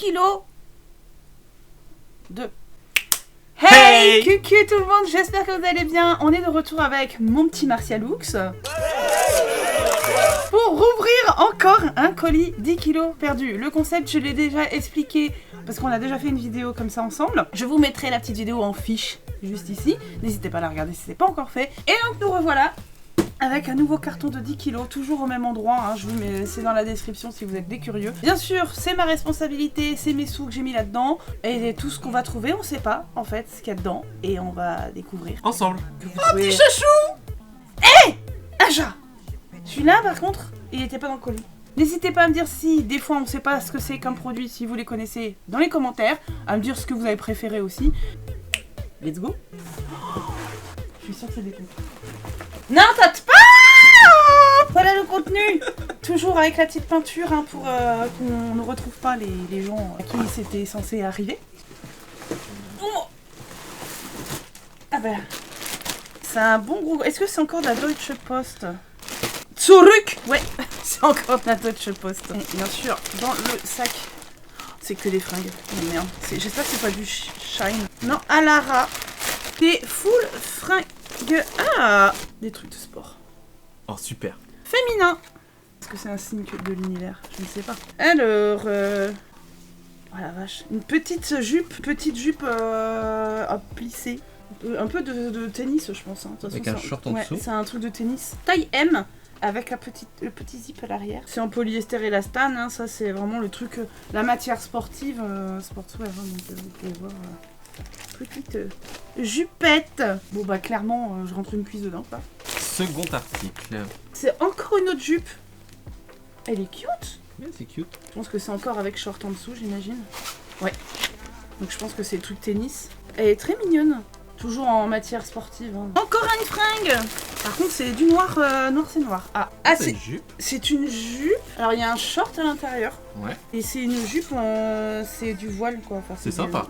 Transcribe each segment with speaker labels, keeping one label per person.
Speaker 1: kilos de... Hey, coucou tout le monde, j'espère que vous allez bien. On est de retour avec mon petit Martialux pour rouvrir encore un colis 10 kilos perdu. Le concept, je l'ai déjà expliqué parce qu'on a déjà fait une vidéo comme ça ensemble. Je vous mettrai la petite vidéo en fiche juste ici. N'hésitez pas à la regarder si ce n'est pas encore fait. Et donc nous revoilà avec un nouveau carton de 10 kilos, toujours au même endroit, hein. Je vous mets, c'est dans la description si vous êtes des curieux. Bien sûr, c'est ma responsabilité, c'est mes sous que j'ai mis là-dedans. Et tout ce qu'on va trouver, on sait pas en fait ce qu'il y a dedans. Et on va découvrir.
Speaker 2: Ensemble.
Speaker 1: Oh, petit chachou. Hé Aja. Celui-là par contre, il était pas dans le colis. N'hésitez pas à me dire si des fois on sait pas ce que c'est comme produit, si vous les connaissez dans les commentaires. À me dire ce que vous avez préféré aussi. Let's go. Je suis sûre que c'est des trucs. Non, tâte pas. Voilà le contenu. Toujours avec la petite peinture hein, pour qu'on ne retrouve pas les gens à qui c'était censé arriver. Oh. Ah ben, c'est un bon gros... Est-ce que c'est encore de la Deutsche Post? Zurück. Ouais, c'est encore de la Deutsche Post. Et bien sûr, dans le sac, c'est que des fringues. Oh, merde, j'espère que c'est pas du Shine. Non, Alara. Des full fringues. Ah, des trucs de sport.
Speaker 2: Oh super.
Speaker 1: Féminin. Est-ce que c'est un signe de l'univers? Je ne sais pas. Alors, oh la vache. Une petite jupe à plisser. Un peu de tennis, je pense. Hein. De toute
Speaker 2: avec
Speaker 1: façon,
Speaker 2: un short en dessous.
Speaker 1: C'est un truc de tennis. Taille M, avec le petit zip à l'arrière. C'est en polyester élastane, hein. Ça c'est vraiment le truc, la matière sportive, sportswear. Hein, donc vous pouvez voir... petite jupette. Bon bah clairement je rentre une cuisse dedans quoi.
Speaker 2: Second article.
Speaker 1: C'est encore une autre jupe. Elle est cute.
Speaker 2: Ouais, c'est cute.
Speaker 1: Je pense que c'est encore avec short en dessous j'imagine. Ouais. Donc je pense que c'est le truc tennis. Elle est très mignonne. Toujours en matière sportive. Hein. Encore une fringue. Par contre c'est du noir, noir c'est noir. Ah
Speaker 2: c'est une jupe.
Speaker 1: C'est une jupe. Alors il y a un short à l'intérieur.
Speaker 2: Ouais.
Speaker 1: Et c'est une jupe, c'est du voile quoi. Enfin,
Speaker 2: c'est sympa.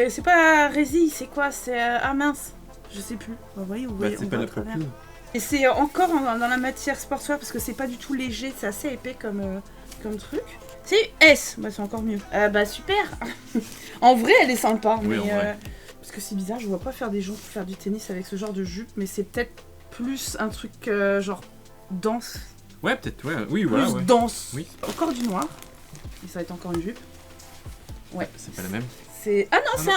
Speaker 1: C'est pas résille, c'est quoi? C'est ah mince, je sais plus. Vous voyez,
Speaker 2: c'est pas la propule.
Speaker 1: Et c'est encore dans la matière sportswear parce que c'est pas du tout léger, c'est assez épais comme truc. C'est S, bah c'est encore mieux. Bah super. En vrai elle est sympa,
Speaker 2: oui,
Speaker 1: mais parce que c'est bizarre, je vois pas faire des gens faire du tennis avec ce genre de jupe, mais c'est peut-être plus un truc genre danse.
Speaker 2: Ouais, peut-être, ouais. Oui, voilà.
Speaker 1: Plus
Speaker 2: ouais.
Speaker 1: danse.
Speaker 2: Oui.
Speaker 1: Encore du noir. Et ça va être encore une jupe. Ouais.
Speaker 2: C'est pas la même.
Speaker 1: C'est... Ah non,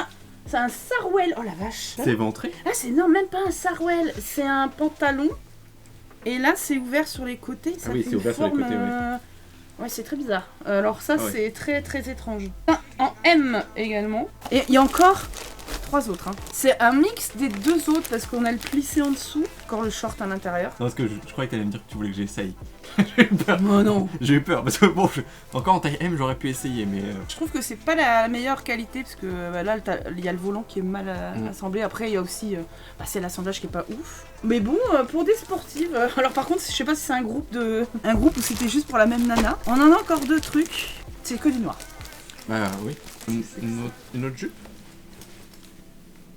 Speaker 1: c'est un sarouel. Oh la vache.
Speaker 2: C'est éventré.
Speaker 1: Ah c'est non, même pas un sarouel. C'est un pantalon. Et là, c'est ouvert sur les côtés. Ça fait
Speaker 2: c'est
Speaker 1: une
Speaker 2: ouvert
Speaker 1: forme,
Speaker 2: sur les côtés, ouais.
Speaker 1: Ouais, c'est très bizarre. Alors ça,
Speaker 2: ouais.
Speaker 1: c'est très très étrange. En M également. Et il y a encore 3 autres. Hein. C'est un mix des 2 autres parce qu'on a le plissé en dessous, encore le short à l'intérieur.
Speaker 2: Non, parce que je croyais que t'allais me dire que tu voulais que j'essaye. J'ai eu peur.
Speaker 1: Oh non.
Speaker 2: J'ai eu peur parce que bon, encore en taille M, j'aurais pu essayer, mais.
Speaker 1: Je trouve que c'est pas la meilleure qualité parce que là, il y a le volant qui est mal assemblé. Après, il y a aussi c'est l'assemblage qui est pas ouf. Mais bon, pour des sportives. Alors par contre, je sais pas si c'est un groupe ou c'était juste pour la même nana. On en a encore 2 trucs. C'est que du noir.
Speaker 2: Bah oui. Une autre jupe.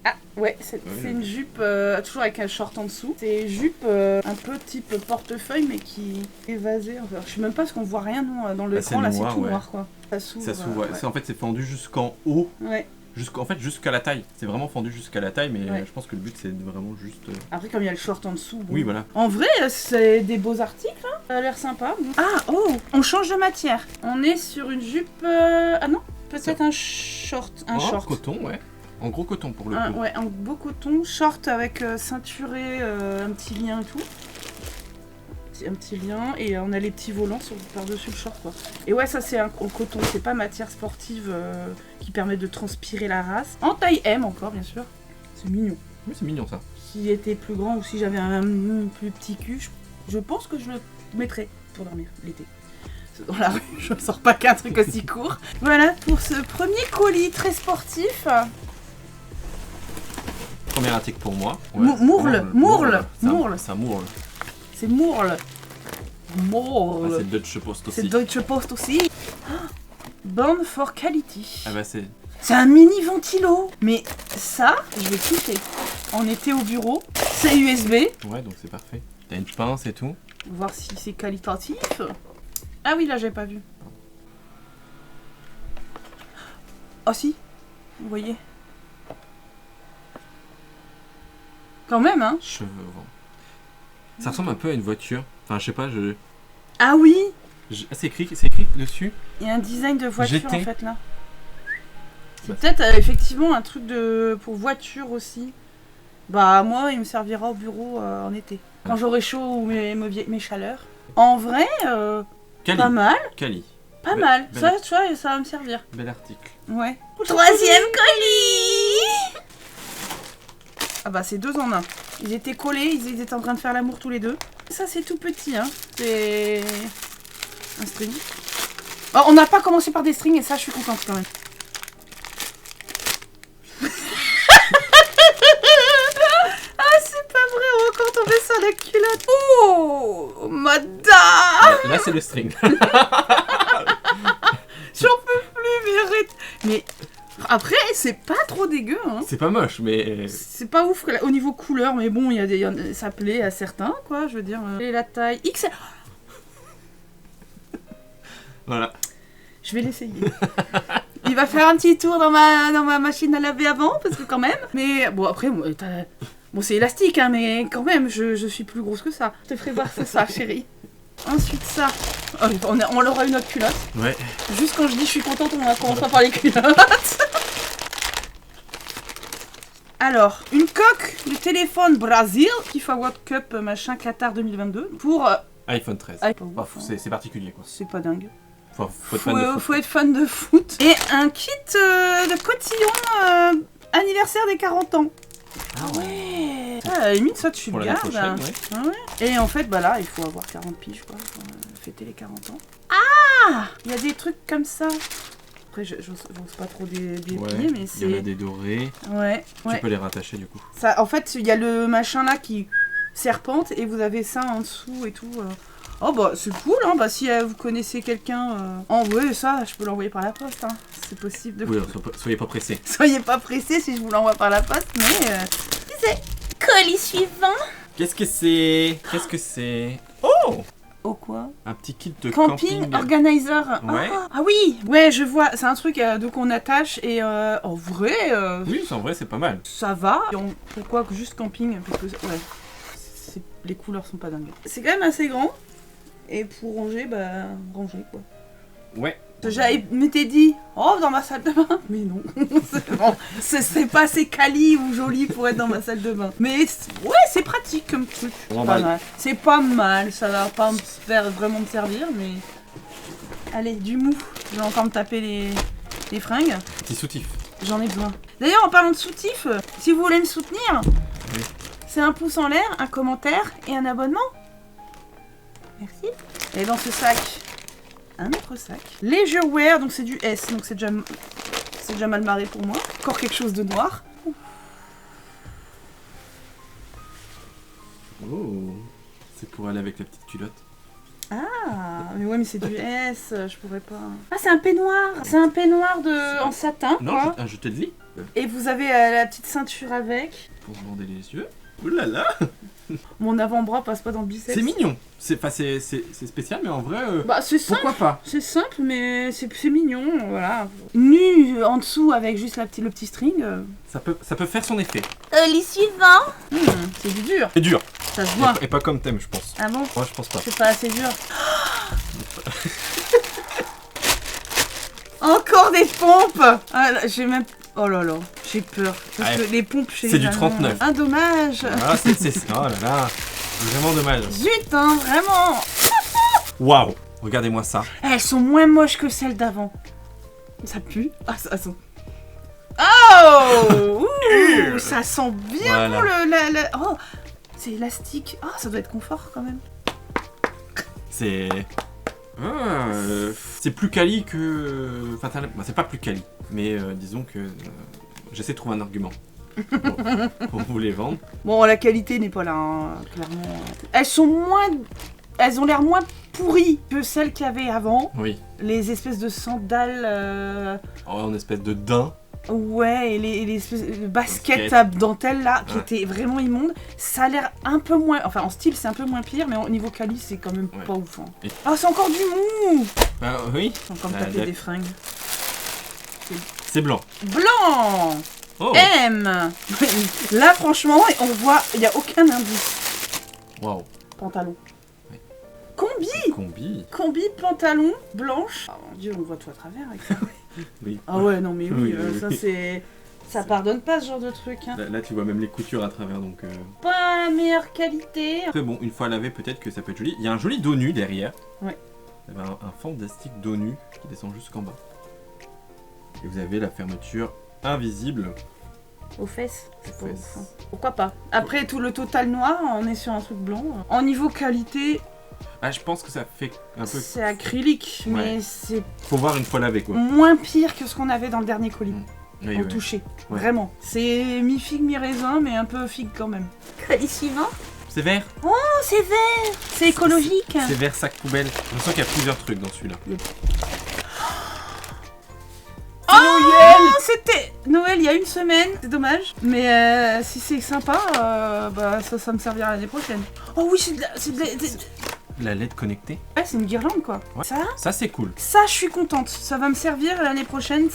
Speaker 1: Ah ouais, c'est une jupe toujours avec un short en dessous. C'est une jupe un peu type portefeuille mais qui est évasée. Enfin, je sais même pas ce qu'on voit rien dans l'écran, là c'est tout noir quoi. Ça s'ouvre.
Speaker 2: Ouais. En fait c'est fendu jusqu'en haut.
Speaker 1: Ouais.
Speaker 2: Jusqu'à la taille. C'est vraiment fendu jusqu'à la taille, mais je pense que le but c'est vraiment juste...
Speaker 1: Après comme il y a le short en dessous... Bon.
Speaker 2: Oui voilà.
Speaker 1: En vrai c'est des beaux articles, hein. Ça a l'air sympa. Bon. Ah oh, on change de matière. On est sur une jupe... Ah non, peut-être un short. Short.
Speaker 2: Coton, ouais. En gros coton pour le coup.
Speaker 1: Ouais, en beau coton, short avec ceinturé, un petit lien et tout. Un petit lien, et on a les petits volants par-dessus le short quoi. Et ouais, ça c'est en coton, c'est pas matière sportive qui permet de transpirer la race. En taille M encore, bien sûr. C'est mignon.
Speaker 2: Oui, c'est mignon ça.
Speaker 1: S'il était plus grand ou si j'avais un plus petit cul, je pense que je le mettrais pour dormir l'été. Dans la rue, je ne sors pas qu'un truc aussi court. Voilà pour ce premier colis très sportif.
Speaker 2: Premier article pour moi.
Speaker 1: Ouais. Mourle.
Speaker 2: C'est un mourle.
Speaker 1: C'est mourle. Mourle.
Speaker 2: Ah, c'est Deutsche Post aussi.
Speaker 1: C'est Deutsche Post aussi. Born for quality.
Speaker 2: Ah bah c'est...
Speaker 1: C'est un mini ventilo. Mais ça, je vais kiffer. On était au bureau. C'est USB.
Speaker 2: Ouais, donc c'est parfait. T'as une pince et tout.
Speaker 1: Voir si c'est qualitatif. Ah oui, là, j'avais pas vu. Oh si, vous voyez. Quand même, hein.
Speaker 2: Cheveux vent. Ça ressemble un peu à une voiture. Enfin, je sais pas,
Speaker 1: Ah oui,
Speaker 2: c'est écrit dessus.
Speaker 1: il y a un design de voiture
Speaker 2: GT.
Speaker 1: en fait là. C'est
Speaker 2: Bah,
Speaker 1: peut-être effectivement un truc pour voiture aussi. Bah moi il me servira au bureau en été. Quand j'aurai chaud ou mes chaleurs. En vrai,
Speaker 2: Cali.
Speaker 1: pas mal.
Speaker 2: Cali.
Speaker 1: Pas
Speaker 2: Be-
Speaker 1: mal.
Speaker 2: bel
Speaker 1: Ça,
Speaker 2: article.
Speaker 1: tu vois, ça va me servir.
Speaker 2: Bel article.
Speaker 1: Ouais. Troisième colis. Ah bah c'est 2 en 1. Ils étaient collés, ils étaient en train de faire l'amour tous les deux. Ça c'est tout petit, hein. C'est un string. Oh, on n'a pas commencé par des strings et ça je suis contente quand même. Ah c'est pas vrai, on va encore tomber sur la culotte. Oh madame.
Speaker 2: Là, c'est le string.
Speaker 1: J'en peux plus, mais arrête. Mais après, c'est pas trop dégueu, hein.
Speaker 2: C'est pas moche, mais.
Speaker 1: C'est pas ouf au niveau couleur, mais bon, ça plaît à certains, quoi, je veux dire. Et la taille XL.
Speaker 2: Voilà.
Speaker 1: Je vais l'essayer. Il va faire un petit tour dans ma machine à laver avant, parce que quand même. Mais bon, après, bon, c'est élastique, hein, mais quand même, je suis plus grosse que ça. Je te ferai voir ça, chérie. Ensuite, ça. Oh, on leur a une autre culotte.
Speaker 2: Ouais.
Speaker 1: Juste quand je dis je suis contente, on commence par les culottes. Alors, une coque de téléphone Brasil, FIFA World Cup machin Qatar 2022 pour.
Speaker 2: iPhone 13.
Speaker 1: Ah,
Speaker 2: Bah, c'est particulier, quoi.
Speaker 1: c'est pas dingue.
Speaker 2: Faut être fan de foot.
Speaker 1: Faut être fan de foot. Et un kit de cotillon anniversaire des 40 ans. Ah ouais. Ah, à la limite, ça tu
Speaker 2: Pour
Speaker 1: le
Speaker 2: l'année
Speaker 1: gardes.
Speaker 2: prochaine,
Speaker 1: Hein.
Speaker 2: ouais.
Speaker 1: Ah ouais. Et en fait, bah là, il faut avoir 40 piges, quoi, pour fêter les 40 ans. Ah, il y a des trucs comme ça. Après, j'ose pas trop déplier,
Speaker 2: Ouais.
Speaker 1: mais
Speaker 2: Il y
Speaker 1: c'est.
Speaker 2: en a des dorés.
Speaker 1: Ouais,
Speaker 2: Tu
Speaker 1: ouais.
Speaker 2: peux les rattacher, du coup.
Speaker 1: Ça, en fait, il y a le machin là qui serpente et vous avez ça en dessous et tout. Oh bah c'est cool, hein. Bah si vous connaissez quelqu'un, en vrai ça, je peux l'envoyer par la poste, hein. C'est possible de.
Speaker 2: Oui, soyez pas pressés.
Speaker 1: Soyez pas pressés si je vous l'envoie par la poste, mais c'est colis suivant.
Speaker 2: Qu'est-ce que c'est Oh,
Speaker 1: Oh quoi?
Speaker 2: un petit kit de
Speaker 1: Camping
Speaker 2: camping.
Speaker 1: organizer.
Speaker 2: Ouais.
Speaker 1: Ah oui, ouais, je vois. C'est un truc donc on attache et en vrai,
Speaker 2: Oui, en vrai, c'est pas mal.
Speaker 1: ça va. Pourquoi juste camping? Parce que ouais, les couleurs sont pas dingues. C'est quand même assez grand. Et pour ranger, bah ranger quoi.
Speaker 2: Ouais.
Speaker 1: J'avais m'étais dit, oh dans ma salle de bain, mais non, c'est bon, c'est pas assez quali ou joli pour être dans ma salle de bain. Mais ouais, c'est pratique comme truc.
Speaker 2: On
Speaker 1: Pas
Speaker 2: va-
Speaker 1: mal. C'est pas mal, ça va pas me faire vraiment me servir, mais allez du mou. Je vais encore me taper les fringues.
Speaker 2: Petit soutif.
Speaker 1: J'en ai besoin. D'ailleurs, en parlant de soutif, si vous voulez me soutenir,
Speaker 2: Oui.
Speaker 1: c'est un pouce en l'air, un commentaire et un abonnement. Merci. Et dans ce sac, un autre sac. Leisure Wear, donc c'est du S, donc c'est déjà mal marré pour moi. Encore quelque chose de noir.
Speaker 2: Oh. C'est pour aller avec la petite culotte.
Speaker 1: Ah, mais ouais, mais c'est du S, je pourrais pas. Ah, c'est un peignoir. C'est un peignoir en satin,
Speaker 2: Non,
Speaker 1: quoi.
Speaker 2: je te le dis.
Speaker 1: Et vous avez la petite ceinture avec.
Speaker 2: Pour se bander les yeux. Ouh là là.
Speaker 1: Mon avant-bras passe pas dans le biceps.
Speaker 2: C'est mignon. C'est spécial, mais en vrai,
Speaker 1: Bah, c'est simple.
Speaker 2: pourquoi pas?
Speaker 1: C'est simple, mais c'est mignon, voilà. Nu en dessous avec juste le petit string.
Speaker 2: Ça peut faire son effet.
Speaker 3: Les suivants.
Speaker 1: C'est du dur,
Speaker 2: C'est dur.
Speaker 1: ça se voit.
Speaker 2: Et pas comme thème, je pense.
Speaker 1: Ah bon?
Speaker 2: Moi, je pense pas.
Speaker 1: C'est pas assez dur. Encore des pompes! Ah, là, j'ai même. Oh là là, j'ai peur. Parce
Speaker 2: Ouais.
Speaker 1: que les pompes chez
Speaker 2: C'est
Speaker 1: les
Speaker 2: du
Speaker 1: Allemands-
Speaker 2: 39.
Speaker 1: Ah, dommage!
Speaker 2: Ah, oh là là. Vraiment dommage.
Speaker 1: Zut, hein, vraiment!
Speaker 2: Waouh. Regardez-moi ça.
Speaker 1: Elles sont moins moches que celles d'avant. Ça pue. Ah, ça sent. Oh! Ouh, ça sent bien
Speaker 2: Voilà.
Speaker 1: bon Oh! C'est élastique. Ah, ça doit être confort quand même.
Speaker 2: C'est. C'est plus quali que. Enfin, c'est pas plus quali. Mais disons que. J'essaie de trouver un argument. Pour vous les vendre.
Speaker 1: Bon, la qualité n'est pas là, hein, clairement. Elles ont l'air moins pourries que celles qu'il y avait avant.
Speaker 2: Oui.
Speaker 1: Les espèces de sandales.
Speaker 2: En espèce de daim.
Speaker 1: Ouais, et les espèces de baskets
Speaker 2: Basket.
Speaker 1: à dentelle là, qui
Speaker 2: Ouais.
Speaker 1: étaient vraiment immondes. Ça a l'air un peu moins. Enfin, en style, c'est un peu moins pire, mais au niveau quali, c'est quand même
Speaker 2: Ouais.
Speaker 1: pas ouf. Hein.
Speaker 2: Et-
Speaker 1: Ah, c'est encore du mou!
Speaker 2: Oui.
Speaker 1: C'est encore me
Speaker 2: Ah,
Speaker 1: taper
Speaker 2: d'accord.
Speaker 1: des fringues.
Speaker 2: c'est blanc.
Speaker 1: Blanc.
Speaker 2: Oh,
Speaker 1: M. Là, franchement, on voit, il n'y a aucun indice.
Speaker 2: waouh.
Speaker 1: Pantalon.
Speaker 2: Ouais.
Speaker 1: Combi.
Speaker 2: Combi.
Speaker 1: Pantalon, blanche. Oh mon dieu, on voit tout à travers avec ça.
Speaker 2: Oui.
Speaker 1: Ah ouais, non mais oui,
Speaker 2: Oui, oui,
Speaker 1: ça
Speaker 2: oui.
Speaker 1: c'est... Ça pardonne pas ce genre de truc. Hein.
Speaker 2: Là, tu vois même les coutures à travers, donc...
Speaker 1: Pas la meilleure qualité.
Speaker 2: Après, bon, une fois lavé, peut-être que ça peut être joli. Il y a un joli dos nu derrière.
Speaker 1: Ouais.
Speaker 2: Il y avait un fantastique dos nu qui descend jusqu'en bas. Et vous avez la fermeture invisible.
Speaker 1: Aux fesses.
Speaker 2: Aux fesses.
Speaker 1: Pourquoi pas. Après tout le total noir, on est sur un truc blanc. En niveau qualité,
Speaker 2: Ah, je pense que ça fait un peu...
Speaker 1: c'est acrylique,
Speaker 2: Ouais.
Speaker 1: mais c'est
Speaker 2: Faut voir une fois lavé, quoi.
Speaker 1: moins pire que ce qu'on avait dans le dernier colis.
Speaker 2: Oui,
Speaker 1: En
Speaker 2: oui.
Speaker 1: touché.
Speaker 2: Ouais.
Speaker 1: Vraiment. C'est mi-figue, mi-raisin, mais un peu figue quand même.
Speaker 3: Colis suivant.
Speaker 2: C'est vert.
Speaker 3: Oh, c'est vert.
Speaker 1: C'est écologique.
Speaker 2: C'est vert sac poubelle. Je sens qu'il y a plusieurs trucs dans celui-là.
Speaker 1: Oh, c'était Noël il y a une semaine, c'est dommage. Mais si c'est sympa, bah ça me servira l'année prochaine. Oh oui,
Speaker 2: La LED connectée.
Speaker 1: ouais, c'est une guirlande quoi.
Speaker 2: Ouais.
Speaker 1: Ça,
Speaker 2: C'est cool.
Speaker 1: ça, je suis contente. Ça va me servir l'année prochaine.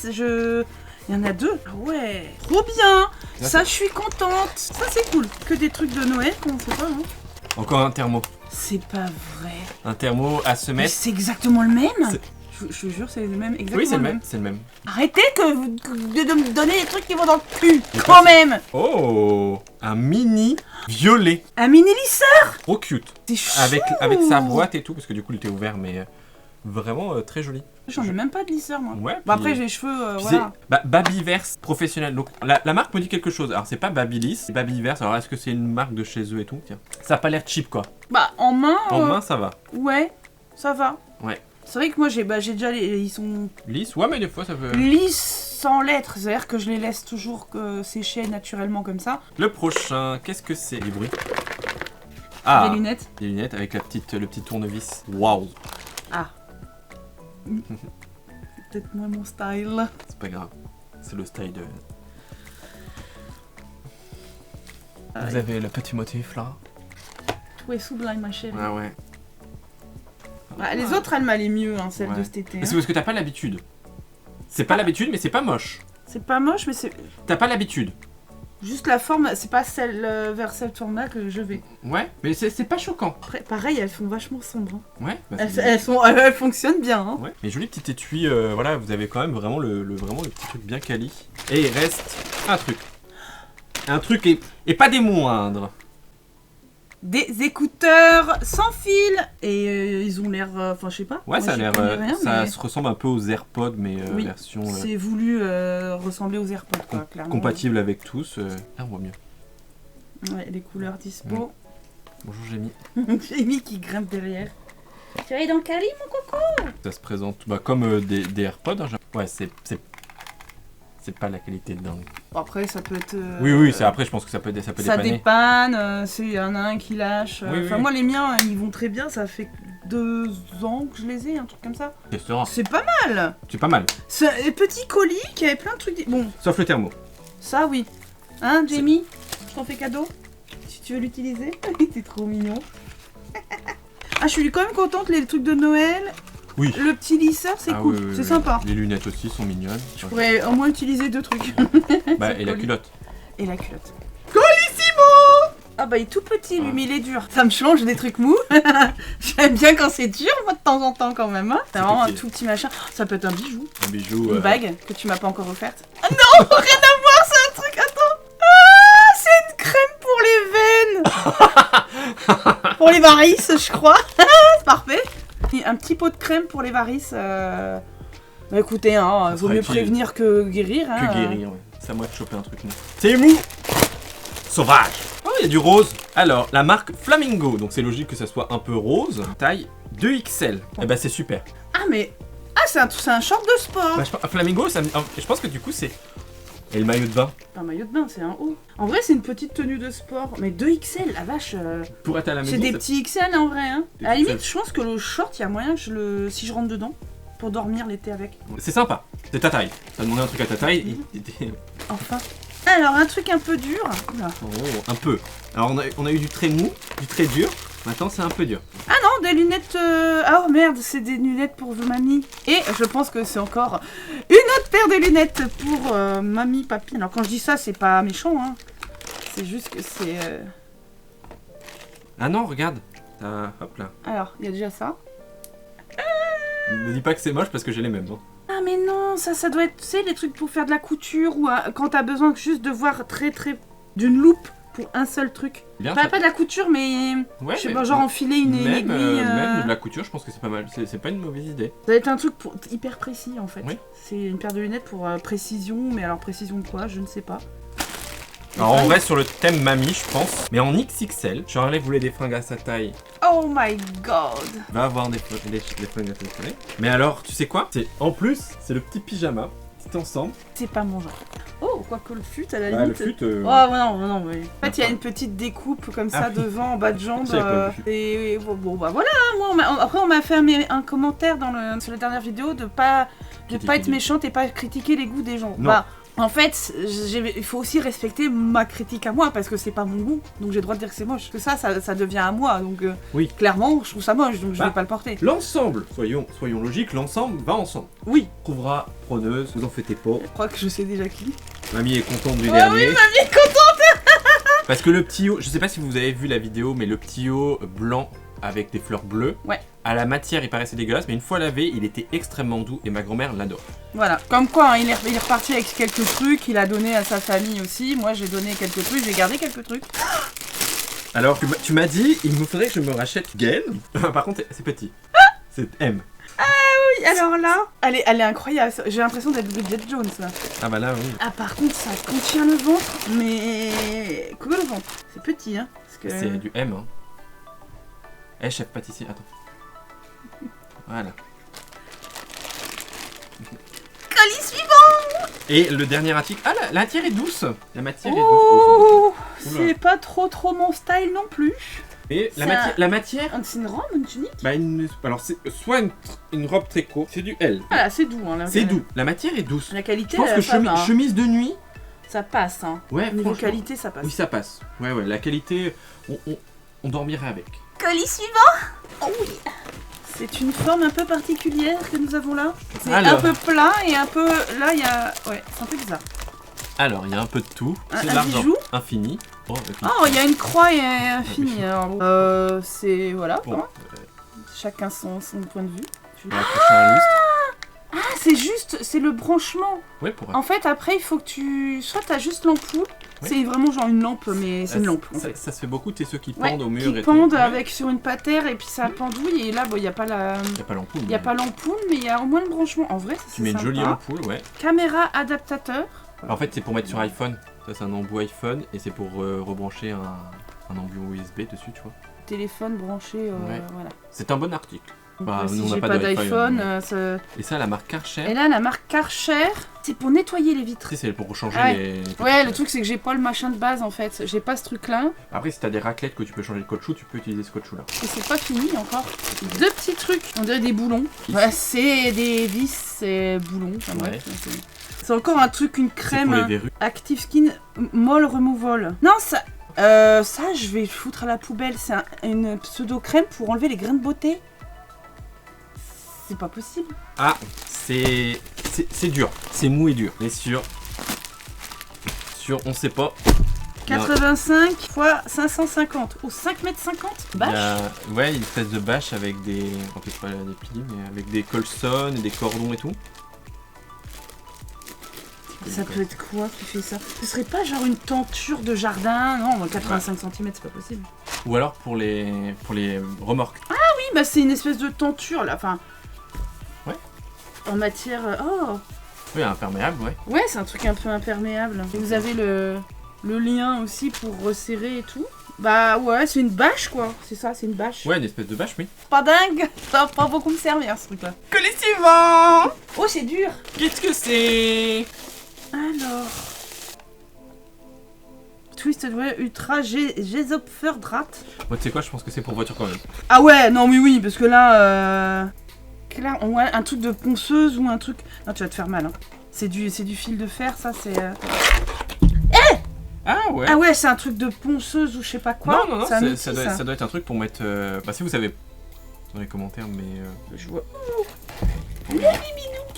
Speaker 1: Il y en a 2. Ah ouais, trop bien. Ça, je suis contente. Ça, c'est cool. Que des trucs de Noël qu'on sait pas, hein.
Speaker 2: Encore un thermo.
Speaker 1: C'est pas vrai.
Speaker 2: Un thermo à se
Speaker 1: Mais
Speaker 2: mettre.
Speaker 1: c'est exactement le même.
Speaker 2: C'est-
Speaker 1: Je vous jure, c'est le même. Exactement
Speaker 2: Oui, c'est le
Speaker 1: le
Speaker 2: même. C'est le même.
Speaker 1: Arrêtez de me donner des trucs qui vont dans le cul. Quand même.
Speaker 2: Oh, un mini violet.
Speaker 1: Un mini lisseur.
Speaker 2: Trop cute.
Speaker 1: C'est chou.
Speaker 2: Avec sa boîte et tout, parce que du coup il était ouvert, mais vraiment très joli.
Speaker 1: J'en ai même pas de lisseur moi.
Speaker 2: Ouais.
Speaker 1: Bon
Speaker 2: puis-
Speaker 1: après j'ai les cheveux,
Speaker 2: puis
Speaker 1: voilà.
Speaker 2: c'est Babyverse professionnel. Donc la marque me dit quelque chose. Alors c'est pas Babyliss, c'est Babyverse. Alors est-ce que c'est une marque de chez eux et tout? Tiens. Ça a pas l'air cheap quoi.
Speaker 1: Bah en main,
Speaker 2: En main ça va.
Speaker 1: ouais, ça va.
Speaker 2: Ouais.
Speaker 1: C'est vrai que moi j'ai déjà ils sont
Speaker 2: Lisse, ouais mais des fois ça peut...
Speaker 1: lisses sans lettres, c'est-à-dire que je les laisse toujours sécher naturellement comme ça.
Speaker 2: Le prochain, qu'est-ce que c'est? Les bruits.
Speaker 1: Des
Speaker 2: Ah,
Speaker 1: lunettes.
Speaker 2: des lunettes avec le petit tournevis. Waouh.
Speaker 1: Ah. Peut-être moins mon style.
Speaker 2: C'est pas grave. C'est le style de... Vous avez le petit motif là.
Speaker 1: Tout est sublime ma chérie.
Speaker 2: Ah ouais.
Speaker 1: Ouais, les autres elles m'allaient mieux, hein, celles
Speaker 2: Ouais.
Speaker 1: de cet été.
Speaker 2: Mais c'est
Speaker 1: Hein.
Speaker 2: parce que t'as pas l'habitude. C'est pas l'habitude, mais c'est pas moche.
Speaker 1: C'est pas moche, mais c'est
Speaker 2: T'as pas l'habitude.
Speaker 1: juste la forme, c'est pas celle vers cette forme-là que je vais.
Speaker 2: Ouais, mais c'est pas choquant.
Speaker 1: Après, pareil, elles font vachement sombres. Hein.
Speaker 2: Ouais, bah,
Speaker 1: Elles fonctionnent bien. Hein.
Speaker 2: ouais. Mais joli petit étui, voilà, vous avez quand même vraiment vraiment le petit truc bien quali. Et il reste un truc. Un truc et pas des moindres.
Speaker 1: Des écouteurs sans fil et ils ont l'air, enfin je sais pas.
Speaker 2: Ouais,
Speaker 1: Moi,
Speaker 2: ça a
Speaker 1: j'y
Speaker 2: l'air,
Speaker 1: connais rien,
Speaker 2: ça
Speaker 1: mais
Speaker 2: se ressemble un peu aux AirPods, mais
Speaker 1: Oui,
Speaker 2: version
Speaker 1: c'est voulu ressembler aux AirPods quoi, clairement.
Speaker 2: compatible avec tous. Là, on voit mieux.
Speaker 1: Ouais, les couleurs dispo.
Speaker 2: Bonjour, Jamie.
Speaker 1: Jamie qui grimpe derrière. Tu es dans le Cali mon coco?
Speaker 2: Ça se présente comme des AirPods. Hein, ouais, c'est pas la qualité de dingue.
Speaker 1: Bon, après ça peut être.
Speaker 2: Oui, c'est après, je pense que ça peut
Speaker 1: Ça
Speaker 2: dépanner.
Speaker 1: dépanne, il y en a un qui lâche.
Speaker 2: Oui,
Speaker 1: Enfin
Speaker 2: oui.
Speaker 1: moi les miens ils vont très bien, ça fait 2 ans que je les ai, un truc comme ça.
Speaker 2: Testera.
Speaker 1: C'est pas mal.
Speaker 2: C'est pas mal.
Speaker 1: C'est un petit colis qui avait plein de trucs. Bon,
Speaker 2: Sauf le thermo.
Speaker 1: ça oui. Hein, Jamie? Je t'en fais cadeau? Si tu veux l'utiliser? T'es trop mignon. Ah, je suis quand même contente, les trucs de Noël.
Speaker 2: Oui.
Speaker 1: Le petit lisseur, c'est
Speaker 2: Ah
Speaker 1: cool,
Speaker 2: oui, oui,
Speaker 1: c'est
Speaker 2: oui.
Speaker 1: sympa.
Speaker 2: Les lunettes aussi sont mignonnes.
Speaker 1: Je pourrais au moins utiliser 2 trucs.
Speaker 2: Bah,
Speaker 1: ce
Speaker 2: et la
Speaker 1: colis.
Speaker 2: culotte.
Speaker 1: Et la culotte. Colissimo! Ah bah il est tout petit lui, mais il est dur. Ça me change des trucs mous. J'aime bien quand c'est dur, moi de temps en temps quand même. Hein. C'est vraiment un
Speaker 2: petit.
Speaker 1: tout petit machin. Ça peut être un bijou.
Speaker 2: Un bijou.
Speaker 1: Une bague que tu m'as pas encore offerte. Ah non, rien à voir, c'est un truc, attends. Ah, c'est une crème pour les veines. Pour les varices, je crois. C'est parfait. Et un petit pot de crème pour les varices. Bah écoutez, hein,
Speaker 2: Ça
Speaker 1: vaut
Speaker 2: sera
Speaker 1: mieux
Speaker 2: utile.
Speaker 1: prévenir que guérir. Hein.
Speaker 2: Que guérir, ouais. C'est à moi de choper un truc mou. C'est mou! Sauvage! Oh, il y a du rose. Alors, la marque Flamingo. Donc, c'est logique que ça soit un peu rose. Taille 2XL. Eh ben, c'est super.
Speaker 1: Ah mais... Ah c'est un short de sport.
Speaker 2: Bah, Flamingo, je pense que du coup, c'est... Et le maillot de bain.
Speaker 1: Pas un maillot de bain, c'est un haut. En vrai, c'est une petite tenue de sport. Mais 2XL, la vache.
Speaker 2: Pour être à la maison.
Speaker 1: C'est des
Speaker 2: ça-
Speaker 1: petits XL en vrai. Hein.
Speaker 2: Des
Speaker 1: À la limite,
Speaker 2: XL.
Speaker 1: je pense que le short, il y a moyen que si je rentre dedans, pour dormir l'été avec.
Speaker 2: C'est sympa. C'est ta taille. T'as demandé un truc à ta taille.
Speaker 1: Enfin. Alors, un truc un peu dur. Oula.
Speaker 2: Oh, un peu. Alors, on a eu du très mou, du très dur. Maintenant, c'est un peu dur.
Speaker 1: Ah non, des lunettes... Ah oh merde, c'est des lunettes pour mamie. Et je pense que c'est encore une autre paire paire de lunettes pour mamie, papy. Alors quand je dis ça, c'est pas méchant, hein. C'est juste que c'est...
Speaker 2: Ah non, regarde. Hop là.
Speaker 1: Alors, il y a déjà ça.
Speaker 2: Me dis pas que c'est moche parce que j'ai les mêmes. Hein.
Speaker 1: Ah mais non, ça doit être, tu sais, les trucs pour faire de la couture ou quand t'as besoin juste de voir d'une loupe pour un seul truc.
Speaker 2: Bien,
Speaker 1: Pas de la couture, mais
Speaker 2: ouais,
Speaker 1: je sais pas, genre enfiler une aiguille.
Speaker 2: Même de la couture, je pense que c'est pas mal. C'est pas une mauvaise idée.
Speaker 1: Ça va être un truc hyper précis en fait.
Speaker 2: Oui.
Speaker 1: C'est une paire de lunettes pour précision, mais alors précision de quoi, je ne sais pas.
Speaker 2: Alors on reste sur le thème mamie, je pense. Mais en XXL, Charlie voulait des fringues à sa taille.
Speaker 1: Oh my god.
Speaker 2: Va avoir des fringues à sa taille. Mais alors, tu sais quoi? En plus, c'est le petit pyjama. Petit ensemble.
Speaker 1: C'est pas mon genre. Oh, quoique le fut à la
Speaker 2: Bah,
Speaker 1: limite.
Speaker 2: le fut.
Speaker 1: Oh non, mais... En fait, il y a une petite découpe comme ça devant, en bas de jambe.
Speaker 2: Je savais pas le fut.
Speaker 1: Et bon, bah voilà. Moi, après, on m'a fait un commentaire sur la dernière vidéo de pas être méchante et pas critiquer les goûts des gens.
Speaker 2: Non.
Speaker 1: Bah, en fait, il faut aussi respecter ma critique à moi parce que c'est pas mon goût, donc j'ai le droit de dire que c'est moche. Que ça devient à moi, donc
Speaker 2: Oui.
Speaker 1: clairement, je trouve ça moche, donc je vais pas le porter.
Speaker 2: L'ensemble, soyons logiques, l'ensemble va ensemble.
Speaker 1: Oui.
Speaker 2: Trouvera preneuse, vous en faites pas.
Speaker 1: Je crois que je sais déjà qui.
Speaker 2: Mamie est contente du
Speaker 1: Oh
Speaker 2: dernier.
Speaker 1: oui, mamie est contente.
Speaker 2: Parce que le petit haut, je sais pas si vous avez vu la vidéo, mais le petit haut blanc avec des fleurs bleues.
Speaker 1: Ouais.
Speaker 2: À la matière, il paraissait dégueulasse, mais une fois lavé, il était extrêmement doux et ma grand-mère l'adore.
Speaker 1: Voilà, comme quoi, hein, il est reparti avec quelques trucs, il a donné à sa famille aussi. Moi, j'ai donné quelques trucs, j'ai gardé quelques trucs.
Speaker 2: Alors, tu m'as dit, il me faudrait que je me rachète Gaine. Par contre, c'est petit. C'est M.
Speaker 1: Oui, alors là, elle est incroyable. J'ai l'impression d'être Bridget Jones là.
Speaker 2: Ah bah là, oui.
Speaker 1: Ah, par contre, ça contient le ventre, mais que le ventre. C'est petit, hein. Parce que...
Speaker 2: C'est du M. Hein. Eh, chef pâtissier, attends. Voilà.
Speaker 1: Colis suivant.
Speaker 2: Et le dernier article. Ah, la matière est douce. La matière est douce.
Speaker 1: Oh,
Speaker 2: Oula.
Speaker 1: c'est pas trop mon style non plus.
Speaker 2: Et
Speaker 1: C'est
Speaker 2: la matière.
Speaker 1: C'est une robe, une tunique.
Speaker 2: Bah, alors, c'est soit une robe très courte, c'est du L.
Speaker 1: Voilà, c'est doux. Hein,
Speaker 2: C'est doux. La matière est douce.
Speaker 1: La qualité,
Speaker 2: Je pense que
Speaker 1: ça va, hein.
Speaker 2: chemise de nuit.
Speaker 1: Ça passe, hein.
Speaker 2: Ouais,
Speaker 1: Niveau
Speaker 2: franchement.
Speaker 1: qualité, ça passe.
Speaker 2: Oui, ça passe. Ouais, la qualité, on dormirait avec.
Speaker 3: Colis suivant.
Speaker 1: Oh oui. C'est une forme un peu particulière que nous avons là. C'est
Speaker 2: Alors.
Speaker 1: un peu plat et un peu... Là, il y a... Ouais, c'est un peu bizarre.
Speaker 2: Alors, il y a un peu de tout. C'est
Speaker 1: Un
Speaker 2: l'argent
Speaker 1: bijou.
Speaker 2: infini. Oh,
Speaker 1: Oh, il y a une croix et un fini. Alors, c'est... Voilà,
Speaker 2: bon.
Speaker 1: hein. Chacun son point de vue.
Speaker 2: On va accrocher un lustre.
Speaker 1: Ah, c'est juste... C'est le branchement.
Speaker 2: Ouais, pour
Speaker 1: En fait, après, il faut que tu... Soit t'as juste l'ampoule.
Speaker 2: Ouais.
Speaker 1: C'est vraiment genre une lampe, mais c'est une lampe, en fait.
Speaker 2: Ça se fait beaucoup, tu sais, ceux qui
Speaker 1: Ouais,
Speaker 2: pendent au mur
Speaker 1: qui
Speaker 2: et
Speaker 1: pendent
Speaker 2: tout. Ouais.
Speaker 1: avec sur une patère et puis ça pendouille. Et là, bon, il n'y a pas la...
Speaker 2: Il n'y a pas l'ampoule.
Speaker 1: Il n'y a pas l'ampoule, mais il y a au moins le branchement. En vrai, c'est
Speaker 2: Tu mets une jolie
Speaker 1: sympa.
Speaker 2: ampoule, ouais.
Speaker 1: Caméra adaptateur.
Speaker 2: En fait, c'est pour mettre sur iPhone. Ça, c'est un embout iPhone et c'est pour rebrancher un embout USB dessus, tu vois.
Speaker 1: Téléphone branché,
Speaker 2: Ouais.
Speaker 1: voilà.
Speaker 2: C'est un bon article.
Speaker 1: Donc,
Speaker 2: Bah,
Speaker 1: si
Speaker 2: nous, on n'a
Speaker 1: j'ai
Speaker 2: pas
Speaker 1: pas
Speaker 2: d'iPhone,
Speaker 1: d'iPhone,
Speaker 2: Et ça, la marque Karcher.
Speaker 1: Et là, la marque Karcher, c'est pour nettoyer les vitres.
Speaker 2: Tu sais, c'est pour changer
Speaker 1: Ouais.
Speaker 2: les...
Speaker 1: Ouais, le truc, c'est que j'ai pas le machin de base, en fait. J'ai pas ce truc-là.
Speaker 2: Après, si t'as des raclettes que tu peux changer de caoutchouc, tu peux utiliser ce caoutchouc là.
Speaker 1: Et c'est pas fini encore. Deux petits trucs. On dirait des boulons. Ouais, c'est des vis et boulons. Enfin,
Speaker 2: Ouais.
Speaker 1: bref, c'est encore un truc, une
Speaker 2: C'est pour les
Speaker 1: crème
Speaker 2: verrues.
Speaker 1: Active Skin Mole Removal. Non, ça, je vais le foutre à la poubelle. C'est une pseudo-crème pour enlever les grains de beauté. C'est pas possible.
Speaker 2: Ah, c'est dur. C'est mou et dur. Mais sur, on sait pas.
Speaker 1: 85 x 550 ou 5,50 m
Speaker 2: Il y
Speaker 1: bâche.
Speaker 2: a, ouais, une espèce de bâche avec des... On peut pas des plis, mais avec des colsons et des cordons et tout.
Speaker 1: Ça peut être quoi qui fait ça? Ce serait pas genre une tenture de jardin? Non, 85 cm, c'est pas possible.
Speaker 2: Ou alors pour les remorques.
Speaker 1: Oui, bah c'est une espèce de tenture là, enfin...
Speaker 2: Ouais.
Speaker 1: En matière... Oh.
Speaker 2: Oui, imperméable, ouais.
Speaker 1: Ouais, c'est un truc un peu imperméable. Et vous avez le lien aussi pour resserrer et tout. Bah ouais, c'est une bâche quoi. C'est ça, c'est une bâche.
Speaker 2: Ouais, une espèce de bâche, oui.
Speaker 1: Pas dingue. Ça va pas beaucoup me servir ce truc là.
Speaker 2: Que les suivants.
Speaker 1: Oh, c'est dur.
Speaker 2: Qu'est-ce que c'est?
Speaker 1: Alors... Twisted Wear Ultra Gesopfer Drat.
Speaker 2: Moi, tu sais quoi, je pense que c'est pour voiture quand même.
Speaker 1: Ah ouais, non mais oui, parce que là... Là, on voit un truc de ponceuse ou un truc... Non, tu vas te faire mal. Hein. C'est du fil de fer, ça, c'est...
Speaker 2: Ah ouais.
Speaker 1: Ah ouais, c'est un truc de ponceuse ou je sais pas quoi.
Speaker 2: Non,
Speaker 1: C'est un outil,
Speaker 2: ça doit être un truc pour mettre... Bah si vous savez dans les commentaires, mais...
Speaker 1: Je vois...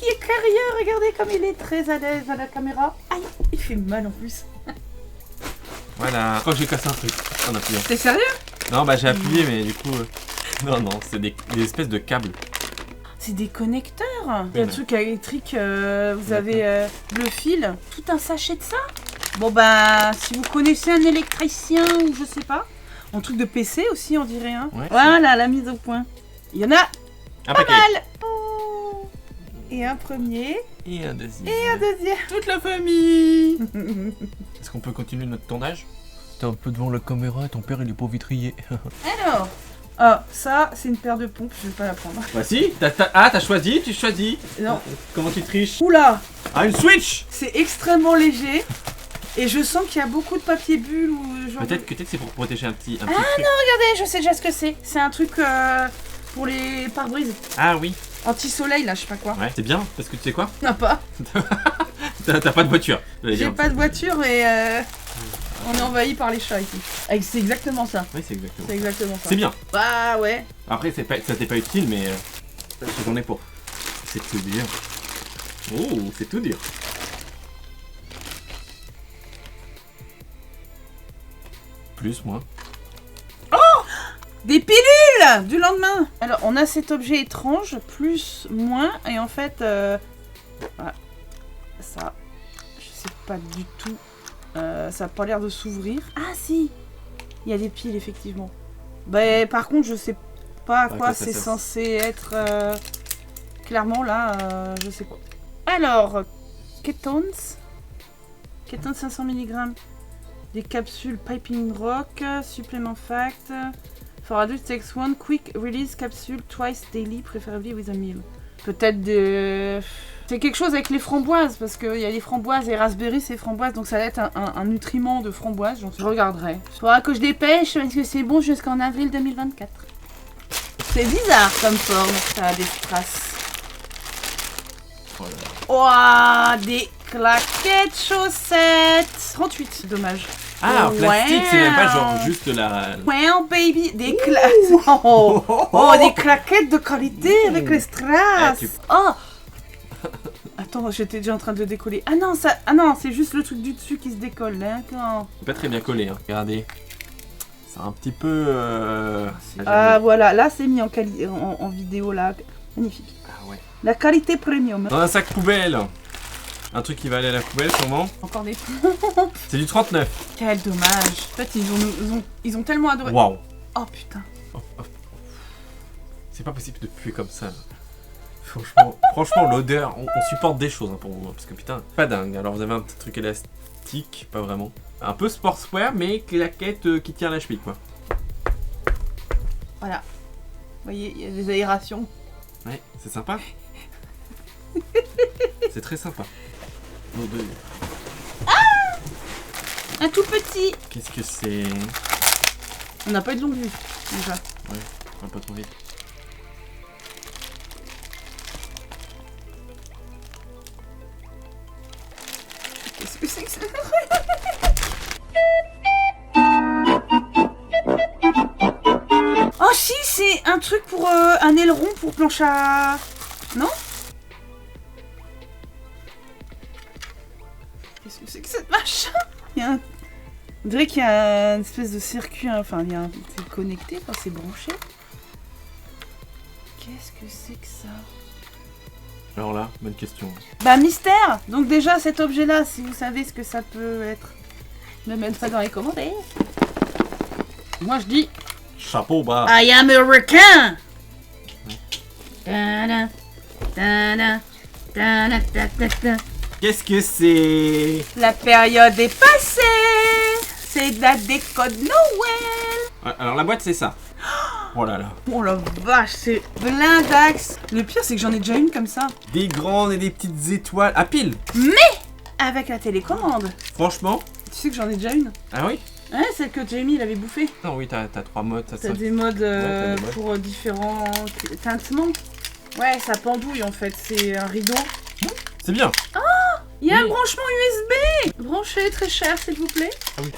Speaker 1: qui est curieux, regardez comme il est très à l'aise à la caméra. Aïe, il fait mal en plus.
Speaker 2: Voilà. Je crois que j'ai cassé un truc en appuyant.
Speaker 1: T'es sérieux?
Speaker 2: Non, bah j'ai appuyé, mais du coup... Non, c'est des espèces de câbles.
Speaker 1: C'est des connecteurs. Il y a
Speaker 2: Oui,
Speaker 1: un truc électrique, vous avez le fil. Tout un sachet de ça. Bon bah, si vous connaissez un électricien ou je sais pas. Un truc de PC aussi, on dirait. Hein.
Speaker 2: Ouais.
Speaker 1: Voilà, la mise au point. Il y en a
Speaker 2: Un
Speaker 1: pas
Speaker 2: paquet.
Speaker 1: mal. Oh. Et un premier.
Speaker 2: Et un deuxième.
Speaker 1: Et un deuxième.
Speaker 2: Toute la famille. Est-ce qu'on peut continuer notre tournage? T'es un peu devant la caméra, ton père il est pas vitrier.
Speaker 1: Alors. Ah, ça, c'est une paire de pompes, je vais pas la prendre.
Speaker 2: Bah si, t'as choisi, tu choisis.
Speaker 1: Non.
Speaker 2: Comment tu triches?
Speaker 1: Oula,
Speaker 2: Ah, une Switch.
Speaker 1: c'est extrêmement léger. Et je sens qu'il y a beaucoup de papier bulle ou genre...
Speaker 2: Peut-être que c'est pour protéger un petit truc.
Speaker 1: Regardez, je sais déjà ce que c'est. C'est un truc pour les pare-brises.
Speaker 2: Ah oui,
Speaker 1: Anti-soleil, là, je sais pas quoi.
Speaker 2: ouais, c'est bien, parce que tu sais quoi?
Speaker 1: Non, pas.
Speaker 2: T'as pas de voiture. j'allais
Speaker 1: J'ai
Speaker 2: dire.
Speaker 1: pas de voiture et on est envahi par les chats ici. C'est exactement ça.
Speaker 2: Oui, c'est exactement.
Speaker 1: C'est exactement ça.
Speaker 2: C'est bien.
Speaker 1: Bah ouais.
Speaker 2: Après, ça t'est pas utile, mais j'en ai pour. C'est tout dur. Oh, c'est tout dur. Plus, moins.
Speaker 1: Des pilules du lendemain. Alors, on a cet objet étrange, plus, moins, et en fait, voilà. Ça, je sais pas du tout. Ça a pas l'air de s'ouvrir. Ah si, il y a des piles effectivement. Bah, par contre, je sais pas à quoi
Speaker 2: ça
Speaker 1: c'est
Speaker 2: sert.
Speaker 1: censé être. Clairement là, je sais pas. Alors, ketones 500 mg. Des capsules Piping Rock, supplément fact. For adults takes one quick release capsule twice daily, preferably with a meal. Peut-être des... C'est quelque chose avec les framboises, parce qu'il y a les framboises et raspberry, c'est framboises, donc ça va être un nutriment de framboise, donc je regarderai. Faudra que je dépêche, parce que c'est bon jusqu'en avril 2024. C'est bizarre comme forme, ça a des strass.
Speaker 2: Oh là là.
Speaker 1: Ouah, des claquettes chaussettes 38, dommage.
Speaker 2: Ah, en plastique, c'est même pas genre
Speaker 1: Wow.
Speaker 2: juste la.
Speaker 1: Wow, baby, des claquettes. Oh, des claquettes de qualité avec les strass.
Speaker 2: tu-
Speaker 1: Oh. Attends, j'étais déjà en train de décoller. Ah non, c'est juste le truc du dessus qui se décolle, d'accord.
Speaker 2: C'est pas très bien collé, hein. Regardez. C'est un petit peu.
Speaker 1: Ah voilà, là c'est mis en vidéo là. Magnifique.
Speaker 2: Ah ouais.
Speaker 1: La qualité premium.
Speaker 2: Dans un sac poubelle. Un truc qui va aller à la poubelle, sûrement.
Speaker 1: Encore des...
Speaker 2: C'est du 39.
Speaker 1: Quel dommage. En fait, ils ont tellement adoré.
Speaker 2: Waouh.
Speaker 1: Oh putain.
Speaker 2: Oh, oh. C'est pas possible de puer comme ça. Franchement, l'odeur, on supporte des choses hein, pour vous. Parce que putain, pas dingue. Alors vous avez un petit truc élastique, pas vraiment. Un peu sportswear, mais claquette qui tient la cheville, quoi.
Speaker 1: Voilà. Vous voyez, il y a des aérations.
Speaker 2: Ouais, c'est sympa. C'est très sympa. Nos deux.
Speaker 1: Un tout petit.
Speaker 2: Qu'est-ce que c'est?
Speaker 1: On n'a pas eu de longue vue, déjà.
Speaker 2: Ouais, va pas trop vite.
Speaker 1: Qu'est-ce que c'est que ça? Oh si, c'est un truc pour un aileron pour planche à... Non? Qu'est-ce que c'est que cette machin? Il y a un... On dirait qu'il y a une espèce de circuit, hein, enfin il y a un... c'est connecté, enfin c'est branché. Qu'est-ce que c'est que ça?
Speaker 2: Alors là, bonne question.
Speaker 1: Bah mystère. Donc déjà cet objet là, si vous savez ce que ça peut être, me mettre ça dans les commentaires. Moi je dis
Speaker 2: Chapeau bas.
Speaker 1: I am a requin. Ta-da, ta-da, ta-da, ta-da, ta.
Speaker 2: Qu'est-ce que c'est?
Speaker 1: La période est passée. C'est de la déco de Noël.
Speaker 2: Ouais, alors la boîte c'est ça. Oh là là.
Speaker 1: Oh la vache, c'est blindax. Le pire c'est que j'en ai déjà une comme ça.
Speaker 2: Des grandes et des petites étoiles. À pile.
Speaker 1: Avec la télécommande.
Speaker 2: Franchement.
Speaker 1: Tu sais que j'en ai déjà une.
Speaker 2: Ah oui?
Speaker 1: Ouais, celle que Jamie il avait bouffée.
Speaker 2: Non, oui, t'as 3 modes. Ça,
Speaker 1: T'as
Speaker 2: ça.
Speaker 1: des modes
Speaker 2: t'as des modes.
Speaker 1: pour différents tintements. Ouais, ça pendouille en fait, c'est un rideau.
Speaker 2: C'est bien.
Speaker 1: Il y a un
Speaker 2: Oui.
Speaker 1: branchement USB. Branchez, très cher s'il vous plaît.
Speaker 2: Ah oui.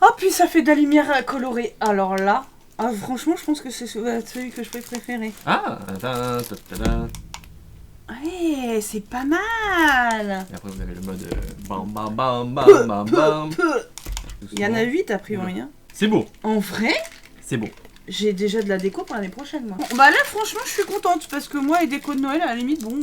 Speaker 1: Oh, puis ça fait de la lumière colorée. Alors là, Ah, franchement, je pense que c'est celui que je peux préférer.
Speaker 2: Ah,
Speaker 1: Ouais, c'est pas mal.
Speaker 2: Et après, vous avez le mode bam bam bam bam bam bam.
Speaker 1: Il y en a 8 a priori. Hein.
Speaker 2: C'est beau,
Speaker 1: En vrai,
Speaker 2: c'est beau.
Speaker 1: j'ai déjà de la déco pour l'année prochaine, moi. Bon, bah là, franchement, je suis contente parce que moi, les décos de Noël, à la limite, bon.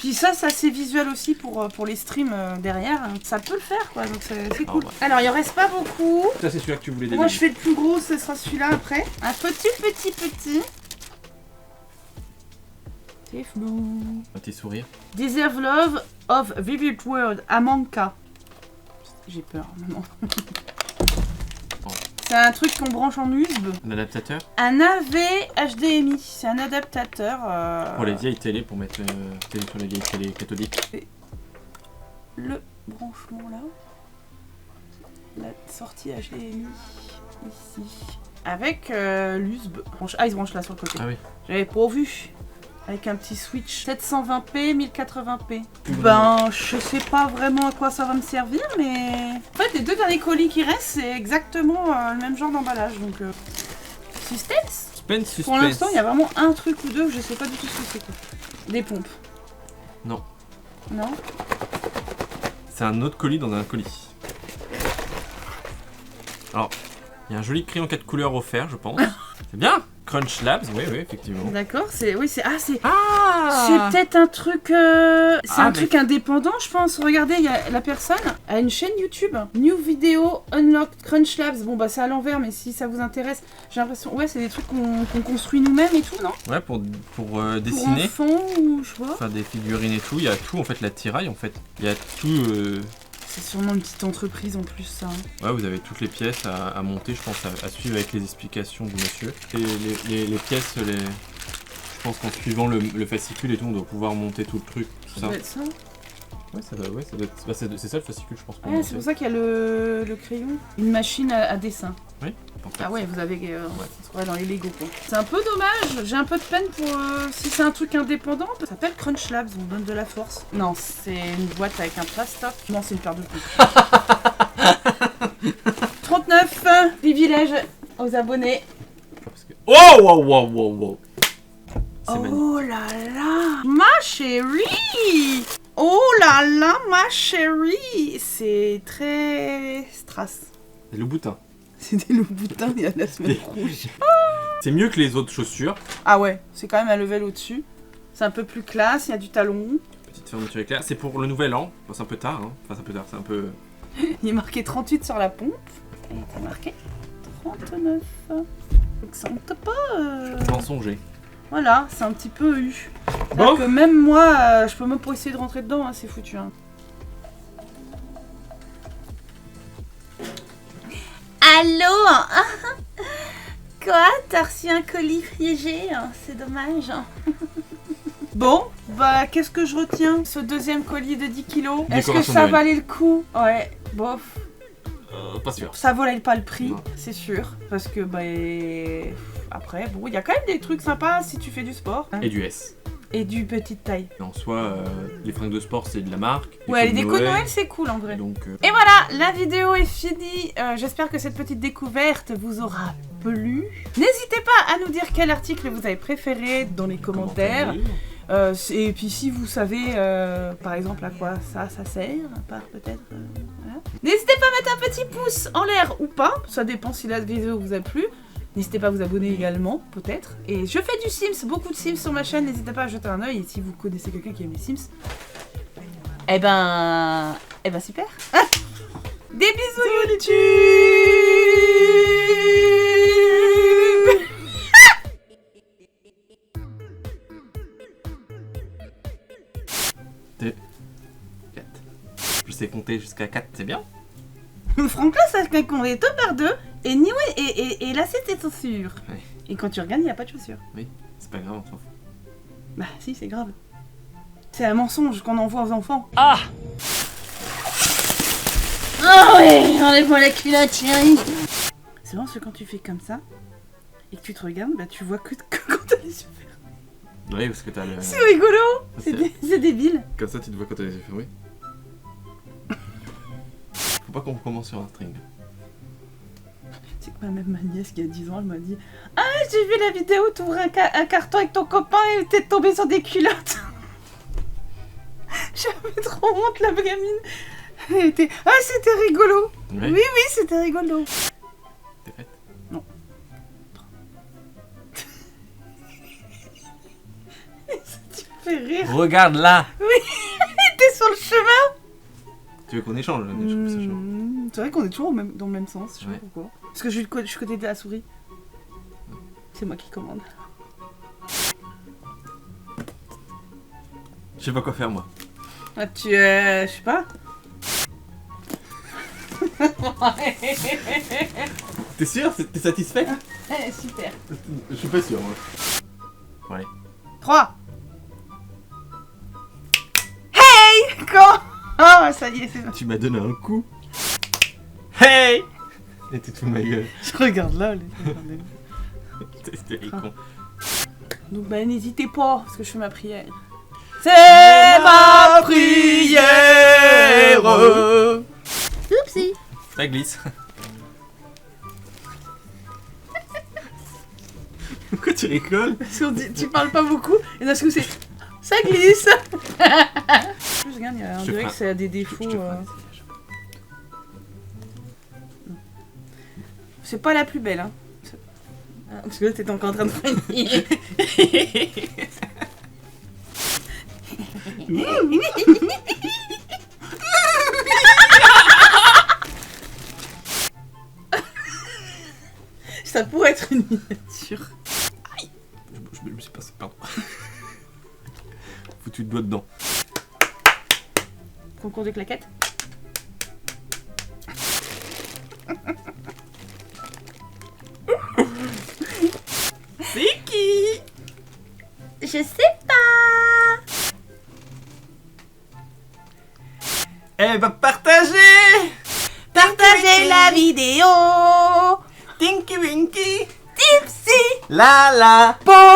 Speaker 1: Puis ça, c'est assez visuel aussi pour les streams derrière. Ça peut le faire, quoi, donc c'est cool.
Speaker 2: Oh, bah.
Speaker 1: Alors, il en reste pas beaucoup.
Speaker 2: Ça, c'est celui-là que tu voulais
Speaker 1: Moi,
Speaker 2: débuter.
Speaker 1: je fais le plus gros, ce sera celui-là après. Un petit. C'est flou.
Speaker 2: Un petit sourire.
Speaker 1: Deserve Love of Vivid World, Amanka. J'ai peur, maman. C'est un truc qu'on branche en USB.
Speaker 2: Un adaptateur
Speaker 1: Un AV HDMI, c'est un adaptateur.
Speaker 2: pour les vieilles télés, pour mettre télé sur les vieilles télé cathodiques.
Speaker 1: Le branchement là. La sortie HDMI ici. Avec l'USB. Ah, il se branche là sur le côté.
Speaker 2: Ah oui.
Speaker 1: J'avais pas vu. Avec un petit switch 720p, 1080p. Ben, je sais pas vraiment à quoi ça va me servir, mais... En fait, les deux derniers colis qui restent, c'est exactement le même genre d'emballage, donc... Suspense.
Speaker 2: Suspense.
Speaker 1: Pour l'instant, il y a vraiment un truc ou deux que je sais pas du tout ce que c'est, quoi. Des pompes.
Speaker 2: Non.
Speaker 1: Non.
Speaker 2: C'est un autre colis dans un colis. Alors, il y a un joli crayon 4 couleurs offert, je pense. C'est bien. Crunch Labs, oui, effectivement.
Speaker 1: D'accord, c'est... Oui, c'est... Ah, c'est...
Speaker 2: Ah
Speaker 1: C'est peut-être un truc... C'est un
Speaker 2: mais-
Speaker 1: truc indépendant, je pense. Regardez, il y a la personne a une chaîne YouTube. New Video Unlocked Crunch Labs. Bon, bah, c'est à l'envers, mais si ça vous intéresse, j'ai l'impression... Ouais, c'est des trucs qu'on construit nous-mêmes et tout, non?
Speaker 2: Ouais, pour
Speaker 1: Pour
Speaker 2: dessiner.
Speaker 1: enfants ou je vois.
Speaker 2: Enfin, des figurines et tout. Il y a tout, en fait, la tiraille, en fait. Il y a tout...
Speaker 1: C'est sûrement une petite entreprise en plus, ça.
Speaker 2: Ouais, vous avez toutes les pièces à monter, je pense, à suivre avec les explications du monsieur. Et les pièces, je pense qu'en suivant le fascicule et tout, on doit pouvoir monter tout le truc, tout
Speaker 1: Ça
Speaker 2: ça.
Speaker 1: doit être ça.
Speaker 2: Ouais, ça doit être... Bah, c'est ça le fascicule, je pense. Pour
Speaker 1: Ouais,
Speaker 2: monter.
Speaker 1: c'est pour ça qu'il y a le crayon. Une machine à dessin.
Speaker 2: Oui, en fait.
Speaker 1: Ah ouais, vous avez... ouais, dans les Lego, quoi. C'est un peu dommage. J'ai un peu de peine pour... si c'est un truc indépendant, ça s'appelle Crunch Labs, on donne de la force. Non, c'est une boîte avec un plastoc. Non, c'est une paire de couilles. 39 privilèges aux abonnés.
Speaker 2: Parce que... Wow. C'est magnifique.
Speaker 1: Oh là là, ma chérie. Oh là là, ma chérie. C'est très strass.
Speaker 2: C'est le boutin.
Speaker 1: C'est des loups boutins, il y a la semaine rouge.
Speaker 2: C'est mieux que les autres chaussures.
Speaker 1: Ah ouais, c'est quand même un level au-dessus. C'est un peu plus classe, il y a du talon.
Speaker 2: Petite fermeture éclair. C'est pour le nouvel an. Bon, c'est un peu tard, hein. Enfin, c'est un peu tard, c'est un peu...
Speaker 1: Il est marqué 38 sur la pompe. Et il était marqué 39. Donc ça monte pas...
Speaker 2: mensonger.
Speaker 1: Voilà, c'est un petit peu eu.
Speaker 2: Bon.
Speaker 1: Alors que même moi, je peux même pas essayer de rentrer dedans, hein, c'est foutu. Hein.
Speaker 3: Allô? Quoi? T'as reçu un colis piégé? C'est dommage.
Speaker 1: Bon, bah qu'est-ce que je retiens? Ce deuxième colis de 10 kilos. Est-ce que
Speaker 2: Décoration
Speaker 1: ça
Speaker 2: Noël.
Speaker 1: valait le coup? Ouais, bof.
Speaker 2: Pas sûr.
Speaker 1: Ça valait pas le prix,
Speaker 2: Non.
Speaker 1: c'est sûr. Parce que, bah... Après, bon, il y a quand même des trucs sympas si tu fais du sport.
Speaker 2: Et du S.
Speaker 1: Et du petite taille.
Speaker 2: Et en soi, les fringues de sport, c'est de la marque.
Speaker 1: Ouais, les décos de Noël, c'est cool en vrai.
Speaker 2: Donc,
Speaker 1: Et voilà, la vidéo est finie. J'espère que cette petite découverte vous aura plu. N'hésitez pas à nous dire quel article vous avez préféré dans les commentaires. Et puis si vous savez, par exemple, à quoi ça sert, à part peut-être... voilà. N'hésitez pas à mettre un petit pouce en l'air ou pas. Ça dépend si la vidéo vous a plu. N'hésitez pas à vous abonner également, peut-être. Et je fais du Sims, beaucoup de Sims sur ma chaîne. N'hésitez pas à jeter un oeil. Et si vous connaissez quelqu'un qui aime les Sims, eh ben super. Des bisous YouTube.
Speaker 2: Je sais compter jusqu'à 4, c'est bien.
Speaker 1: Franck là, ça fait qu'on est 2 par 2. Et là, c'était chaussures.
Speaker 2: Ouais.
Speaker 1: Et quand tu regardes, il n'y a pas de chaussures.
Speaker 2: C'est pas grave, on s'en fout.
Speaker 1: Bah si, c'est grave. C'est un mensonge qu'on envoie aux enfants.
Speaker 3: Ah ouais, enlève-moi la culotte, chérie.
Speaker 1: C'est vraiment parce que quand tu fais comme ça, et que tu te regardes, bah tu vois que quand t'as les yeux fermés.
Speaker 2: Oui, parce que t'as le...
Speaker 1: C'est rigolo.
Speaker 2: C'est-
Speaker 1: C'est débile.
Speaker 2: Comme ça, tu te vois quand t'as les yeux fermés. Faut pas qu'on commence sur un string.
Speaker 1: C'est que ma nièce qui a 10 ans, elle m'a dit « Ah, j'ai vu la vidéo, t'ouvres un carton avec ton copain et t'es tombé sur des culottes. » J'avais trop honte, la gamine. Elle était « Ah, c'était rigolo.
Speaker 2: Ouais.
Speaker 1: Oui, c'était rigolo.
Speaker 2: T'es faite?
Speaker 1: Non. Ça te fait rire.
Speaker 2: Regarde là.
Speaker 1: T'es sur le chemin.
Speaker 2: Tu veux qu'on échange?
Speaker 1: C'est vrai qu'on est toujours dans le même sens, je sais
Speaker 2: Ouais.
Speaker 1: pas pourquoi. Parce que je suis côté de la souris. C'est moi qui commande.
Speaker 2: Je sais pas quoi faire moi.
Speaker 1: Ah, je sais pas.
Speaker 2: T'es sûr? T'es satisfait?
Speaker 1: Super.
Speaker 2: Je suis pas sûr moi. Ouais.
Speaker 1: 3. Hey! Quand? Oh, ça y est, c'est bon.
Speaker 2: Tu m'as donné un coup. Hey! Et tu te fous de ma gueule.
Speaker 1: Je regarde là, les...
Speaker 2: C'était con.
Speaker 1: Donc, bah, n'hésitez pas, parce que je fais ma prière. C'est ma prière!
Speaker 3: Oupsie.
Speaker 2: Ça glisse. Pourquoi tu rigoles?
Speaker 1: Parce qu'on dit, tu parles pas beaucoup, et d'un coup, c'est... Ça glisse! Plus, regarde, on dirait que ça a des défauts. C'est pas la plus belle, hein. Parce que là, t'étais encore en train de freiner. Ça pourrait être une miniature.
Speaker 2: Aïe! Je me suis passé, pardon. Foutu le doigt dedans.
Speaker 1: Concours de claquettes.
Speaker 2: C'est qui?
Speaker 3: Je sais pas.
Speaker 2: Eh bah partagez!
Speaker 3: Partagez la vidéo.
Speaker 2: Tinky Winky!
Speaker 3: Tipsy.
Speaker 2: La la!
Speaker 1: Bon!